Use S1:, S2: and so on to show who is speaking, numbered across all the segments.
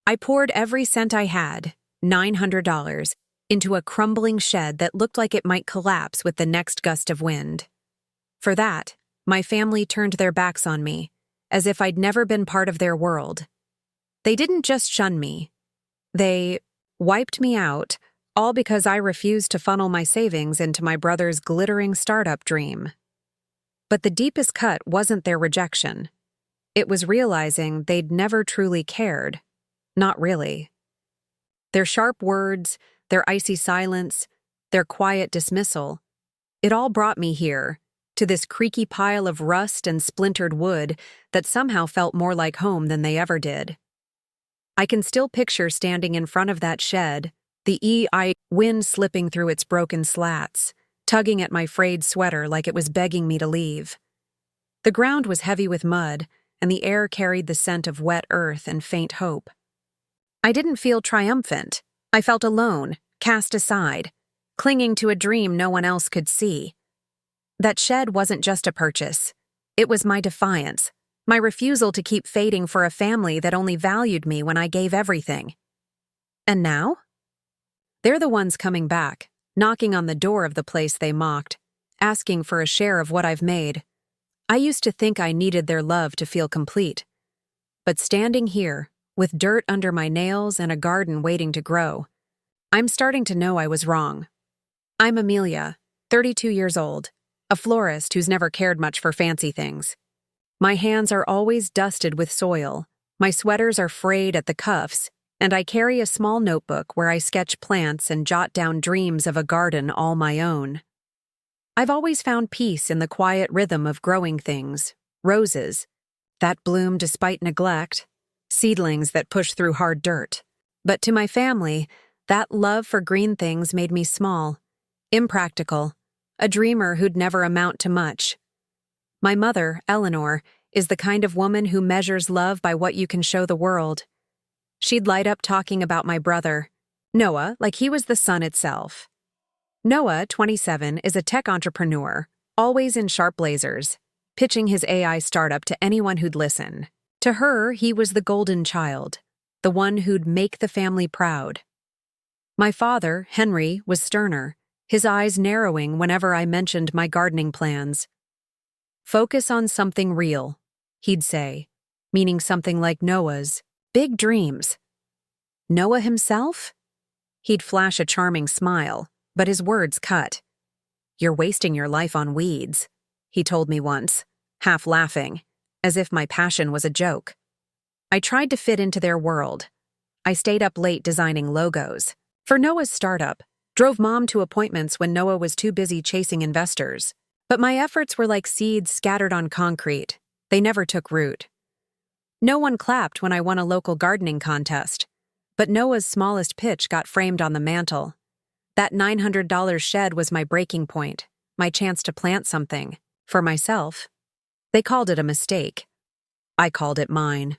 S1: I poured every cent I had, $900, into a crumbling shed that looked like it might collapse with the next gust of wind. For that, my family turned their backs on me, as if I'd never been part of their world. They didn't just shun me. They wiped me out, all because I refused to funnel my savings into my brother's glittering startup dream. But the deepest cut wasn't their rejection. It was realizing they'd never truly cared. Not really. Their sharp words, their icy silence, their quiet dismissal, it all brought me here, to this creaky pile of rust and splintered wood that somehow felt more like home than they ever did. I can still picture standing in front of that shed, the wind slipping through its broken slats, tugging at my frayed sweater like it was begging me to leave. The ground was heavy with mud, and the air carried the scent of wet earth and faint hope. I didn't feel triumphant. I felt alone, cast aside, clinging to a dream no one else could see. That shed wasn't just a purchase. It was my defiance, my refusal to keep fading for a family that only valued me when I gave everything. And now? They're the ones coming back, knocking on the door of the place they mocked, asking for a share of what I've made. I used to think I needed their love to feel complete. But standing here, with dirt under my nails and a garden waiting to grow, I'm starting to know I was wrong. I'm Amelia, 32 years old, a florist who's never cared much for fancy things. My hands are always dusted with soil, my sweaters are frayed at the cuffs, and I carry a small notebook where I sketch plants and jot down dreams of a garden all my own. I've always found peace in the quiet rhythm of growing things, roses, that bloom despite neglect, seedlings that push through hard dirt. But to my family, that love for green things made me small, impractical, a dreamer who'd never amount to much. My mother, Eleanor, is the kind of woman who measures love by what you can show the world. She'd light up talking about my brother, Noah, like he was the sun itself. Noah, 27, is a tech entrepreneur, always in sharp blazers, pitching his AI startup to anyone who'd listen. To her, he was the golden child, the one who'd make the family proud. My father, Henry, was sterner, his eyes narrowing whenever I mentioned my gardening plans. Focus on something real, he'd say, meaning something like Noah's big dreams. Noah himself? He'd flash a charming smile, but his words cut. You're wasting your life on weeds, he told me once, half laughing, as if my passion was a joke. I tried to fit into their world. I stayed up late designing logos. For Noah's startup, drove Mom to appointments when Noah was too busy chasing investors. But my efforts were like seeds scattered on concrete. They never took root. No one clapped when I won a local gardening contest, but Noah's smallest pitch got framed on the mantle. That $900 shed was my breaking point, my chance to plant something, for myself. They called it a mistake. I called it mine.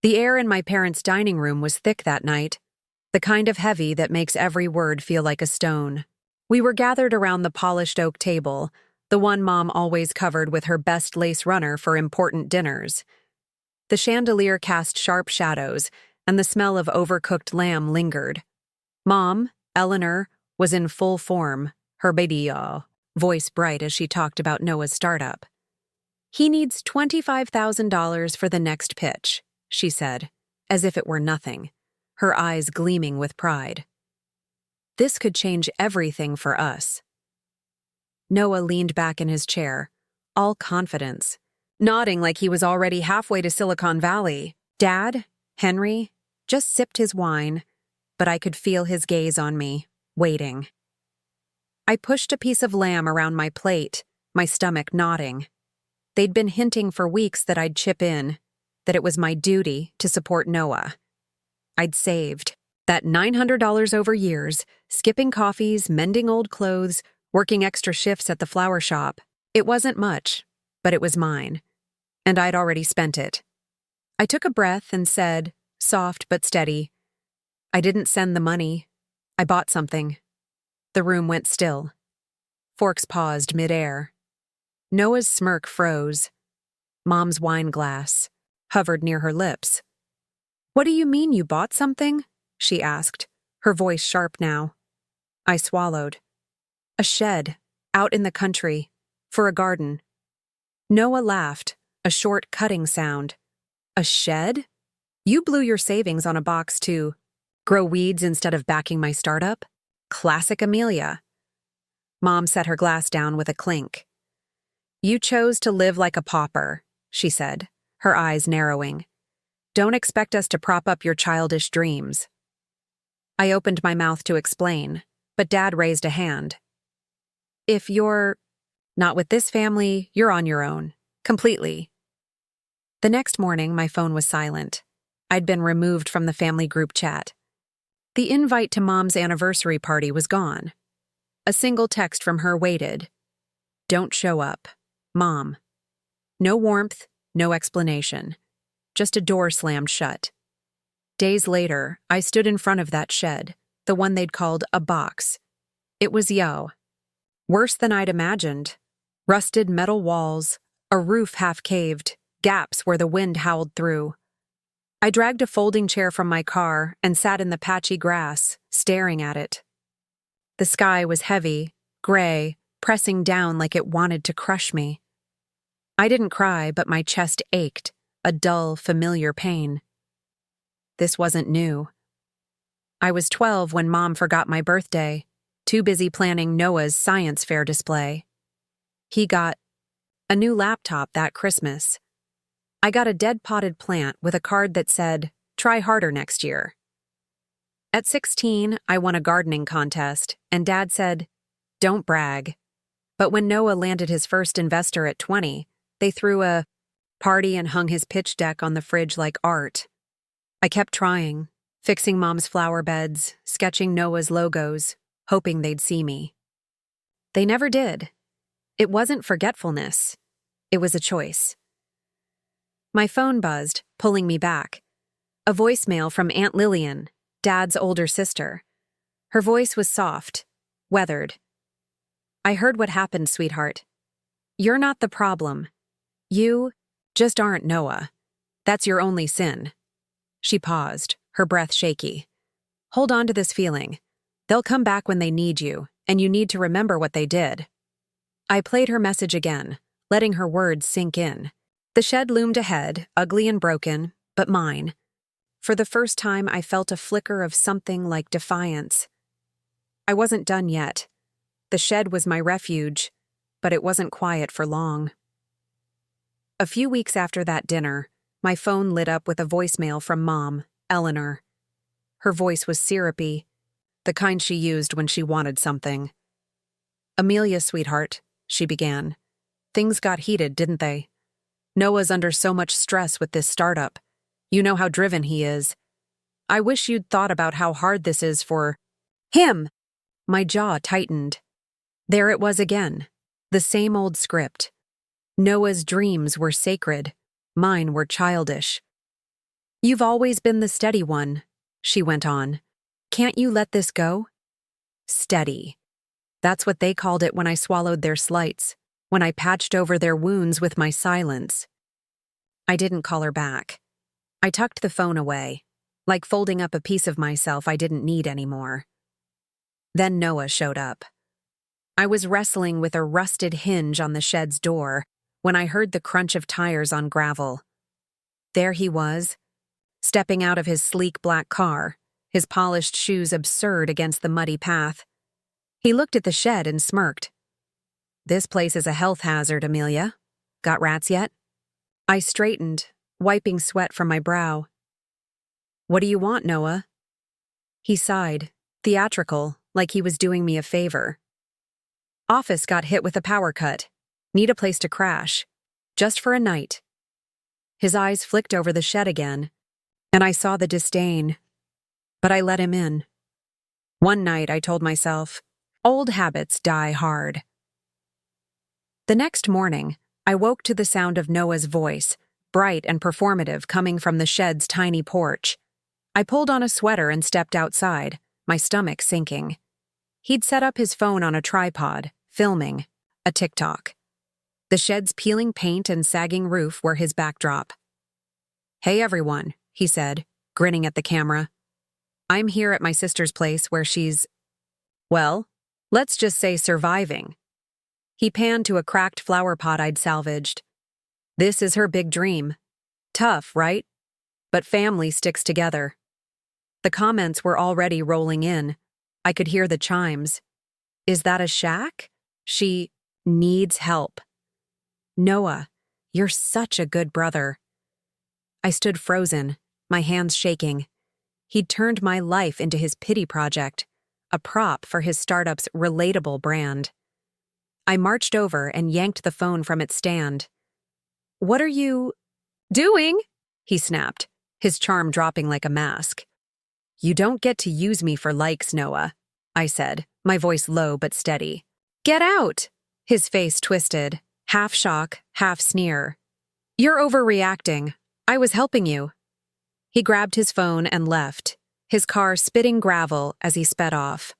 S1: The air in my parents' dining room was thick that night, the kind of heavy that makes every word feel like a stone. We were gathered around the polished oak table, the one Mom always covered with her best lace runner for important dinners. The chandelier cast sharp shadows, and the smell of overcooked lamb lingered. Mom, Eleanor, was in full form, her voice bright as she talked about Noah's startup. He needs $25,000 for the next pitch, she said, as if it were nothing, her eyes gleaming with pride. This could change everything for us. Noah leaned back in his chair, all confidence, nodding like he was already halfway to Silicon Valley. Dad, Henry, just sipped his wine, but I could feel his gaze on me, waiting. I pushed a piece of lamb around my plate, my stomach nodding. They'd been hinting for weeks that I'd chip in, that it was my duty to support Noah. I'd saved that $900 over years, skipping coffees, mending old clothes, working extra shifts at the flower shop. It wasn't much, but it was mine, and I'd already spent it. I took a breath and said, soft but steady, I didn't send the money. I bought something. The room went still. Forks paused midair. Noah's smirk froze. Mom's wine glass hovered near her lips. What do you mean you bought something? She asked, her voice sharp now. I swallowed. A shed, out in the country, for a garden. Noah laughed, a short cutting sound. A shed? You blew your savings on a box to grow weeds instead of backing my startup? Classic Amelia. Mom set her glass down with a clink. You chose to live like a pauper, she said, her eyes narrowing. Don't expect us to prop up your childish dreams. I opened my mouth to explain, but Dad raised a hand. If you're not with this family, you're on your own. Completely. The next morning, my phone was silent. I'd been removed from the family group chat. The invite to Mom's anniversary party was gone. A single text from her waited. Don't show up. Mom. No warmth, no explanation. Just a door slammed shut. Days later, I stood in front of that shed, the one they'd called a box. It was worse than I'd imagined. Rusted metal walls, a roof half-caved, gaps where the wind howled through. I dragged a folding chair from my car and sat in the patchy grass, staring at it. The sky was heavy, gray, pressing down like it wanted to crush me. I didn't cry, but my chest ached, a dull, familiar pain. This wasn't new. I was 12 when Mom forgot my birthday, too busy planning Noah's science fair display. He got a new laptop that Christmas. I got a dead potted plant with a card that said, "Try harder next year." At 16, I won a gardening contest, and Dad said, "Don't brag." But when Noah landed his first investor at 20, they threw a party and hung his pitch deck on the fridge like art. I kept trying, fixing Mom's flower beds, sketching Noah's logos, hoping they'd see me. They never did. It wasn't forgetfulness. It was a choice. My phone buzzed, pulling me back. A voicemail from Aunt Lillian, Dad's older sister. Her voice was soft, weathered. I heard what happened, sweetheart. You're not the problem. You just aren't Noah. That's your only sin. She paused, her breath shaky. Hold on to this feeling. They'll come back when they need you, and you need to remember what they did. I played her message again, letting her words sink in. The shed loomed ahead, ugly and broken, but mine. For the first time, I felt a flicker of something like defiance. I wasn't done yet. The shed was my refuge, but it wasn't quiet for long. A few weeks after that dinner, my phone lit up with a voicemail from Mom, Eleanor. Her voice was syrupy, the kind she used when she wanted something. "Amelia, sweetheart," she began. "Things got heated, didn't they? Noah's under so much stress with this startup. You know how driven he is. I wish you'd thought about how hard this is for him." My jaw tightened. There it was again, the same old script. Noah's dreams were sacred, mine were childish. "You've always been the steady one," she went on. "Can't you let this go?" Steady. That's what they called it when I swallowed their slights, when I patched over their wounds with my silence. I didn't call her back. I tucked the phone away, like folding up a piece of myself I didn't need anymore. Then Noah showed up. I was wrestling with a rusted hinge on the shed's door when I heard the crunch of tires on gravel. There he was, stepping out of his sleek black car, his polished shoes absurd against the muddy path. He looked at the shed and smirked. "This place is a health hazard, Amelia. Got rats yet?" I straightened, wiping sweat from my brow. "What do you want, Noah?" He sighed, theatrical, like he was doing me a favor. "Office got hit with a power cut. Need a place to crash. Just for a night." His eyes flicked over the shed again, and I saw the disdain. But I let him in. One night, I told myself, old habits die hard. The next morning, I woke to the sound of Noah's voice, bright and performative, coming from the shed's tiny porch. I pulled on a sweater and stepped outside, my stomach sinking. He'd set up his phone on a tripod, filming a TikTok. The shed's peeling paint and sagging roof were his backdrop. "Hey everyone," he said, grinning at the camera. I'm here at my sister's place where she's, well, let's just say surviving. He panned to a cracked flower pot I'd salvaged. This is her big dream. Tough, right? But family sticks together. The comments were already rolling in. I could hear the chimes. Is that a shack? She needs help. Noah, you're such a good brother. I stood frozen, my hands shaking. He'd turned my life into his pity project, a prop for his startup's relatable brand. I marched over and yanked the phone from its stand. What are you doing? He snapped, his charm dropping like a mask. You don't get to use me for likes, Noah, I said, my voice low but steady. Get out! His face twisted, half shock, half sneer. You're overreacting. I was helping you. He grabbed his phone and left, his car spitting gravel as he sped off.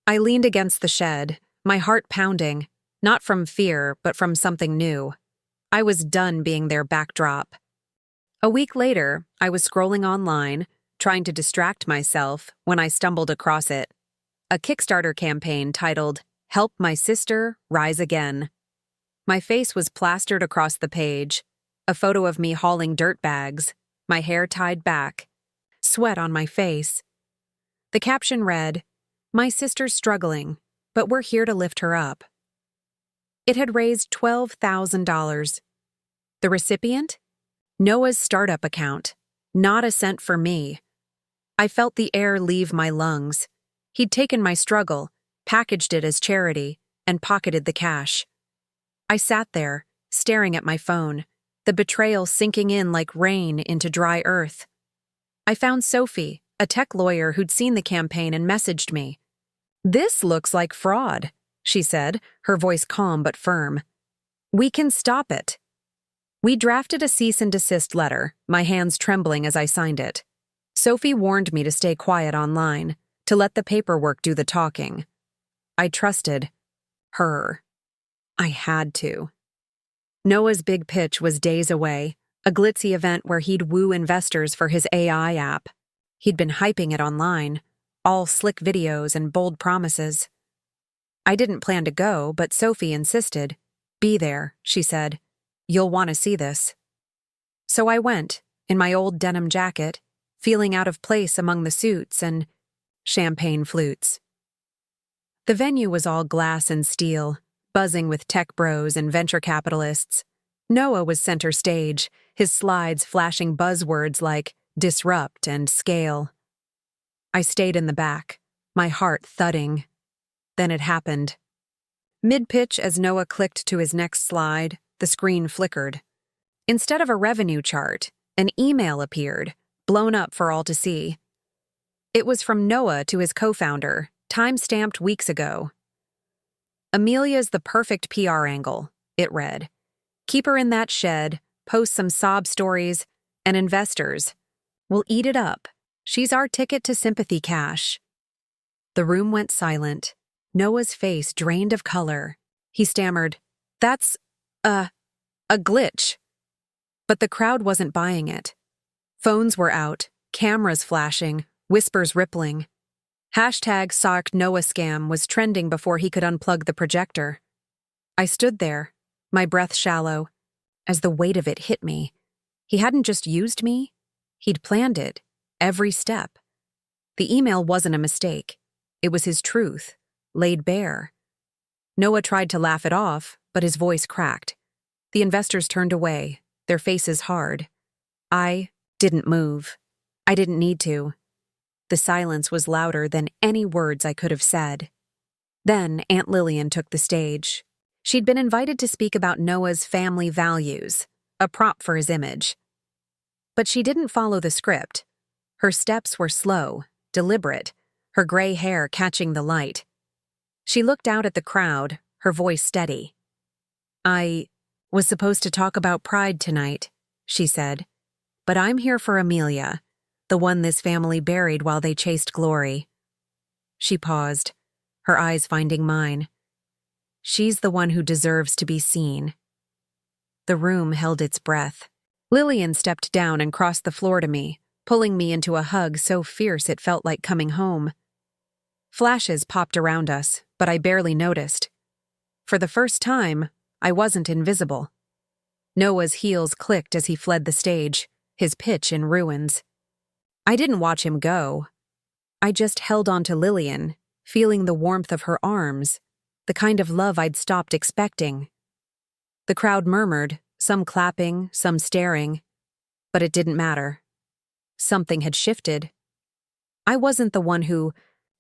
S1: I leaned against the shed, my heart pounding, not from fear, but from something new. I was done being their backdrop. A week later, I was scrolling online, trying to distract myself when I stumbled across it. A Kickstarter campaign titled, Help My Sister Rise Again. My face was plastered across the page, a photo of me hauling dirt bags, my hair tied back, sweat on my face. The caption read, My sister's struggling, but we're here to lift her up. It had raised $12,000. The recipient? Noah's startup account. Not a cent for me. I felt the air leave my lungs. He'd taken my struggle, packaged it as charity, and pocketed the cash. I sat there, staring at my phone, the betrayal sinking in like rain into dry earth. I found Sophie, a tech lawyer who'd seen the campaign and messaged me. This looks like fraud, she said, her voice calm but firm. We can stop it. We drafted a cease and desist letter, my hands trembling as I signed it. Sophie warned me to stay quiet online, to let the paperwork do the talking. I trusted her. I had to. Noah's big pitch was days away, a glitzy event where he'd woo investors for his AI app. He'd been hyping it online, all slick videos and bold promises. I didn't plan to go, but Sophie insisted. Be there, she said. You'll want to see this. So I went, in my old denim jacket, feeling out of place among the suits and champagne flutes. The venue was all glass and steel, buzzing with tech bros and venture capitalists. Noah was center stage, his slides flashing buzzwords like disrupt and scale. I stayed in the back, my heart thudding. Then it happened. Mid-pitch, as Noah clicked to his next slide, the screen flickered. Instead of a revenue chart, an email appeared, blown up for all to see. It was from Noah to his co-founder, time-stamped weeks ago. Amelia's the perfect PR angle, it read. Keep her in that shed, post some sob stories, and investors. We'll eat it up. She's our ticket to sympathy cash. The room went silent. Noah's face drained of color. He stammered, That's a glitch. But the crowd wasn't buying it. Phones were out, cameras flashing, whispers rippling. Hashtag Sark Noah scam was trending before he could unplug the projector. I stood there, my breath shallow, as the weight of it hit me. He hadn't just used me, he'd planned it, every step. The email wasn't a mistake. It was his truth, laid bare. Noah tried to laugh it off, but his voice cracked. The investors turned away, their faces hard. I didn't move. I didn't need to. The silence was louder than any words I could have said. Then Aunt Lillian took the stage. She'd been invited to speak about Noah's family values, a prop for his image. But she didn't follow the script. Her steps were slow, deliberate, her gray hair catching the light. She looked out at the crowd, her voice steady. I was supposed to talk about pride tonight, she said, but I'm here for Amelia, the one this family buried while they chased glory. She paused, her eyes finding mine. She's the one who deserves to be seen. The room held its breath. Lillian stepped down and crossed the floor to me, pulling me into a hug so fierce it felt like coming home. Flashes popped around us, but I barely noticed. For the first time, I wasn't invisible. Noah's heels clicked as he fled the stage, his pitch in ruins. I didn't watch him go. I just held on to Lillian, feeling the warmth of her arms, the kind of love I'd stopped expecting. The crowd murmured, some clapping, some staring, but it didn't matter. Something had shifted. I wasn't the one who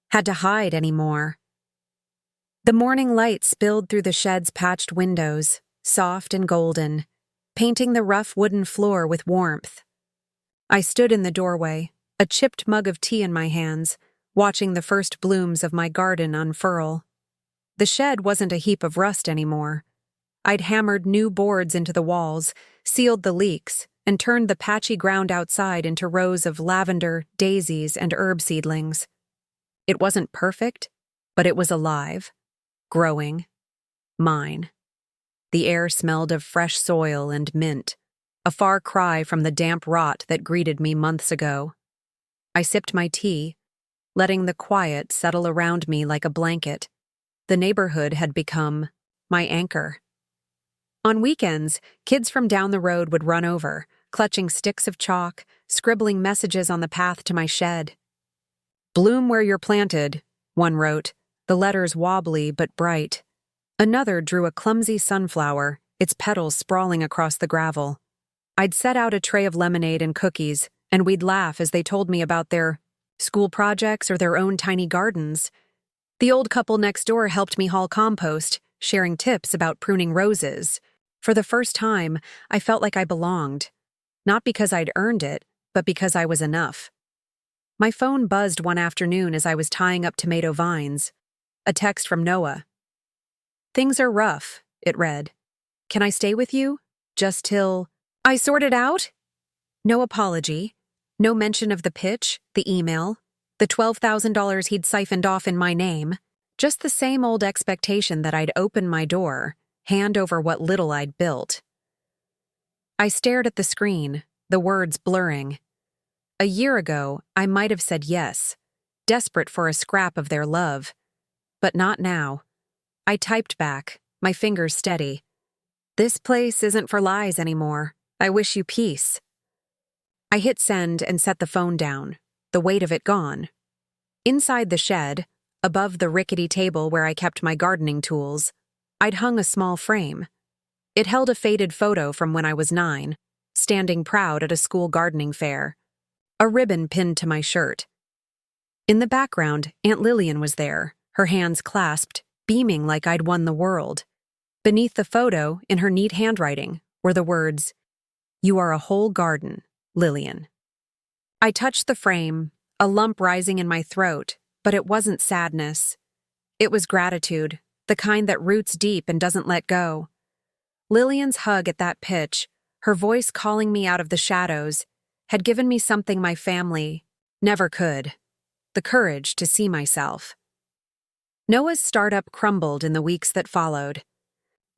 S1: had to hide anymore. The morning light spilled through the shed's patched windows, soft and golden, painting the rough wooden floor with warmth. I stood in the doorway, a chipped mug of tea in my hands, watching the first blooms of my garden unfurl. The shed wasn't a heap of rust anymore. I'd hammered new boards into the walls, sealed the leaks, and turned the patchy ground outside into rows of lavender, daisies, and herb seedlings. It wasn't perfect, but it was alive, growing, mine. The air smelled of fresh soil and mint, a far cry from the damp rot that greeted me months ago. I sipped my tea, letting the quiet settle around me like a blanket. The neighborhood had become my anchor. On weekends, kids from down the road would run over, clutching sticks of chalk, scribbling messages on the path to my shed. "Bloom where you're planted," one wrote, the letters wobbly but bright. Another drew a clumsy sunflower, its petals sprawling across the gravel. I'd set out a tray of lemonade and cookies, and we'd laugh as they told me about their school projects or their own tiny gardens. The old couple next door helped me haul compost, sharing tips about pruning roses. For the first time, I felt like I belonged. Not because I'd earned it, but because I was enough. My phone buzzed one afternoon as I was tying up tomato vines. A text from Noah. "Things are rough," it read. "Can I stay with you? Just till I sort it out?" No apology, no mention of the pitch, the email, the $12,000 he'd siphoned off in my name, just the same old expectation that I'd open my door, hand over what little I'd built. I stared at the screen, the words blurring. A year ago, I might have said yes, desperate for a scrap of their love. But not now. I typed back, my fingers steady. "This place isn't for lies anymore. I wish you peace." I hit send and set the phone down, the weight of it gone. Inside the shed, above the rickety table where I kept my gardening tools, I'd hung a small frame. It held a faded photo from when I was 9, standing proud at a school gardening fair. A ribbon pinned to my shirt. In the background, Aunt Lillian was there, her hands clasped, beaming like I'd won the world. Beneath the photo, in her neat handwriting, were the words, "You are a whole garden, Lillian." I touched the frame, a lump rising in my throat, but it wasn't sadness. It was gratitude, the kind that roots deep and doesn't let go. Lillian's hug at that pitch, her voice calling me out of the shadows, had given me something my family never could: the courage to see myself. Noah's startup crumbled in the weeks that followed.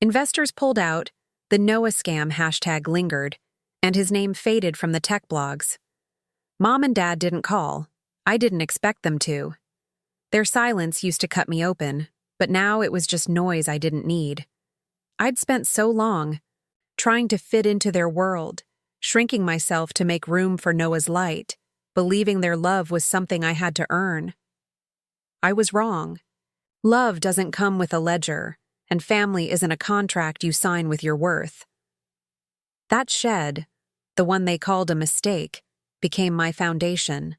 S1: Investors pulled out, the Noah scam hashtag lingered, and his name faded from the tech blogs. Mom and Dad didn't call. I didn't expect them to. Their silence used to cut me open, but now it was just noise I didn't need. I'd spent so long trying to fit into their world, shrinking myself to make room for Noah's light, believing their love was something I had to earn. I was wrong. Love doesn't come with a ledger, and family isn't a contract you sign with your worth. That shed, the one they called a mistake, became my foundation.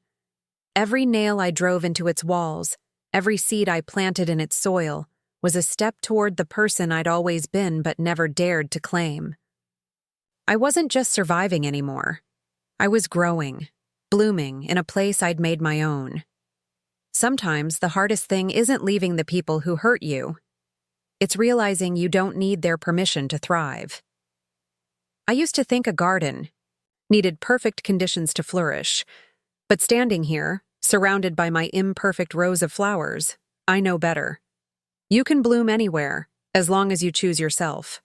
S1: Every nail I drove into its walls, every seed I planted in its soil, was a step toward the person I'd always been but never dared to claim. I wasn't just surviving anymore. I was growing, blooming in a place I'd made my own. Sometimes the hardest thing isn't leaving the people who hurt you. It's realizing you don't need their permission to thrive. I used to think a garden needed perfect conditions to flourish, but standing here, surrounded by my imperfect rows of flowers, I know better. You can bloom anywhere, as long as you choose yourself.